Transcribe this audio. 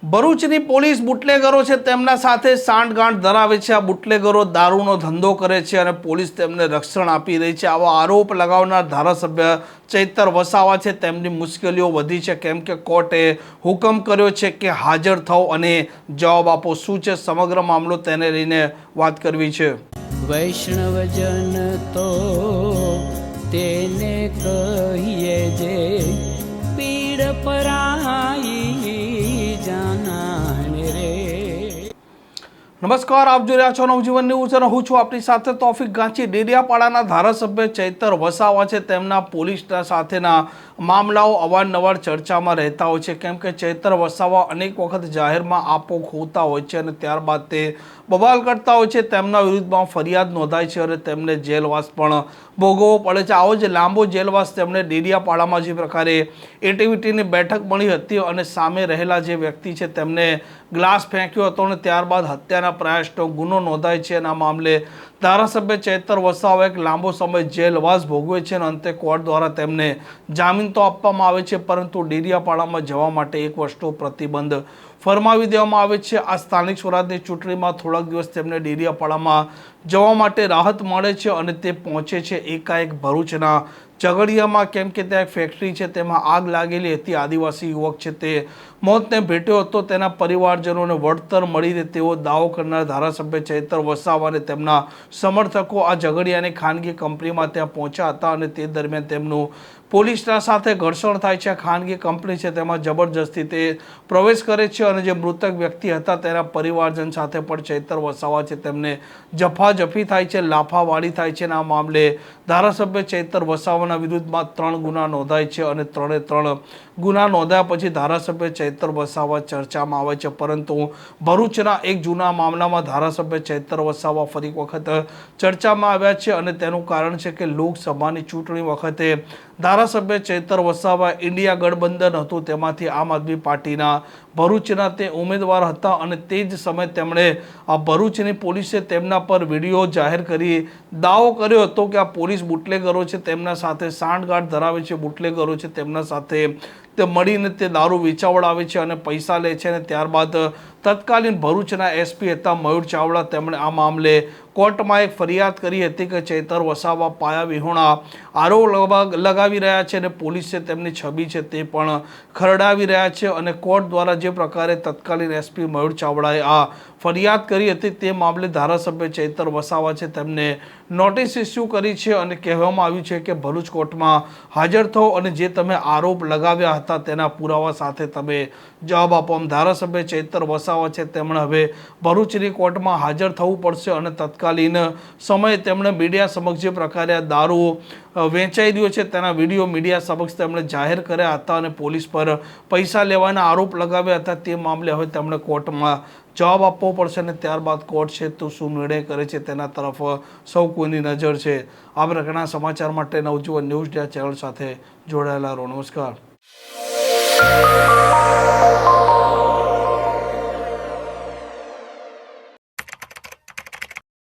ભરૂચની પોલીસ બુટલેગરો છે તેમના સાથે સાંઠગાંઠ ધરાવે છે। આ બુટલેગરો દારૂનો ધંધો કરે છે અને પોલીસ તેમને રક્ષણ આપી રહી છે। આવો આરોપ લગાવનાર ધારાસભ્ય ચૈતર વસાવા છે તેમની મુશ્કેલીઓ વધી છે, કેમ કે કોર્ટે હુકમ કર્યો છે કે હાજર થાઓ અને જવાબ આપો। શું છે સમગ્ર મામલો, તેને લઈને વાત કરવી છે। વૈષ્ણવજન તો તેને કહીએ જે પીડ પરાઈ જાનાને રે। નમસ્કાર, આપ જોઈ રહ્યા છો નવજીવન ન્યૂઝ અને હું છું આપની સાથે તોફિક ગાંચી। ડેડિયાપાડાના ધારાસભ્ય ચૈતર વસાવા છે તેમના પોલીસના સાથેના મામલાઓ અવારનવાર ચર્ચામાં રહેતા હોય છે, કેમ કે ચૈતર વસાવા અનેક વખત જાહેરમાં આપો ખોતા હોય છે અને ત્યારબાદ તે બબાલ કરતા હોય છે। તેમના વિરુદ્ધમાં ફરિયાદ નોંધાય છે અને તેમને જેલવાસ પણ ભોગવવો પડે છે। આવો જ લાંબો જેલવાસ તેમણે ડેડિયાપાડામાં જે પ્રકારે એટીવીટીની બેઠક મળી હતી અને સામે રહેલા જે વ્યક્તિ છે તેમને ગ્લાસ ફેંક્યો હતો અને ત્યારબાદ હત્યાના પ્રયાસનો ગુનો નોંધાય છે અને આ મામલે ધારાસભ્ય ચૈતર વસાવા એક લાંબો સમય જેલવાસ ભોગવે છે અને અંતે કોર્ટ દ્વારા તેમને જામીન તો આપવામાં આવે છે, પરંતુ ડેડિયાપાડામાં જવા માટે એક વર્ષનો પ્રતિબંધ ફરમાવી દેવામાં આવે છે। આ સ્થાનિક સ્વરાજની ચૂંટણીમાં થોડાક દિવસ તેમને ડેડિયાપાડામાં જવા માટે રાહત મળે છે અને તે પહોંચે છે એકાએક ભરૂચના ઝઘડિયામાં, કેમ કે ત્યાં એક ફેક્ટરી છે તેમાં આગ લાગેલી હતી। આદિવાસી યુવક છે તે મોતને ભેટ્યો હતો। તેના પરિવારજનોને વળતર મળી રહે તેવો દાવો કરનાર ધારાસભ્ય ચૈતર વસાવા અને તેમના સમર્થકો આ ઝઘડિયાની ખાનગી કંપનીમાં ત્યાં પહોંચ્યા હતા અને તે દરમિયાન તેમનું પોલીસના સાથે ઘર્ષણ થાય છે। ખાનગી કંપની છે તેમાં જબરજસ્તી તે પ્રવેશ કરે છે અને જે મૃતક વ્યક્તિ હતા તેના પરિવારજન સાથે પણ ચૈતર વસાવા છે તેમને જફાજફી થાય છે, લાફાવાળી થાય છે અને આ મામલે ધારાસભ્ય ચૈતર વસાવાના વિરુદ્ધમાં 3 ગુના નોંધાય છે અને 3 ગુના નોંધ્યા પછી ધારાસભ્ય ચૈતર વસાવા ચર્ચામાં આવે છે, પરંતુ ભરૂચના એક જૂના મામલામાં ધારાસભ્ય ચૈતર વસાવા ફરી વખત ચર્ચામાં આવ્યા છે અને તેનું કારણ છે કે લોકસભાની ચૂંટણી વખતે ધારાસભ્ય ચૈતર વસાવા ઇન્ડિયા ગઠબંધન હતું તેમાંથી આમ આદમી પાર્ટીના ભરૂચના તે ઉમેદવાર હતા અને તે જ સમયે તેમણે આ ભરૂચની પોલીસે તેમના પર વિડીયો જાહેર કરી દાવો કર્યો હતો કે આ પોલીસ બુટલેગરો છે તેમના સાથે સાંઠગાંઠ ધરાવે છે, બુટલેગરો છે તેમના સાથે તે મળીને તે દારૂ વેચાવડાવે છે અને પૈસા લે છે અને ત્યારબાદ તત્કાલીન ભરૂચના એસપી હતા મયુર ચાવડા, તેમણે આ મામલે કોર્ટમાં એક ફરિયાદ કરી હતી કે ચૈતર વસાવા પાયા વિહોણા આરોપ લગાવી રહ્યા છે અને પોલીસે તેમની છબી છે તે પણ ખરડાવી રહ્યા છે અને કોર્ટ દ્વારા જે પ્રકારે તત્કાલીન એસપી મયુર ચાવડાએ આ ફરિયાદ કરી હતી તે મામલે ધારાસભ્ય ચૈતર વસાવા છે તેમને નોટિસ ઇસ્યુ કરી છે અને કહેવામાં આવ્યું છે કે ભરૂચ કોર્ટમાં હાજર થો અને જે તમે આરોપ લગાવ્યા હતા તેના પુરાવા સાથે તમે જવાબ આપો। ધારાસભ્ય ચૈતર વસાવા છે તેમણે હવે ભરૂચની કોર્ટમાં હાજર થવું પડશે અને તત્કાલીન સમયે તેમણે મીડિયા સમક્ષ જે પ્રકારે આ દારૂ વેચાઈ રહ્યો છે તેના વિડીયો મીડિયા સમક્ષ તેમણે જાહેર કર્યા હતા અને પોલીસ પર પૈસા લેવાના આરોપ લગાવ્યા હતા તે મામલે હવે તેમણે કોર્ટમાં જવાબ આપવો પડશે અને ત્યારબાદ કોર્ટ છે તો શું નિર્ણય કરે છે તેના તરફ સૌ કોઈની નજર છે। આ પ્રકારના સમાચાર માટે નવજીવન ન્યૂઝ ચેનલ સાથે જોડાયેલા રહો। નમસ્કાર।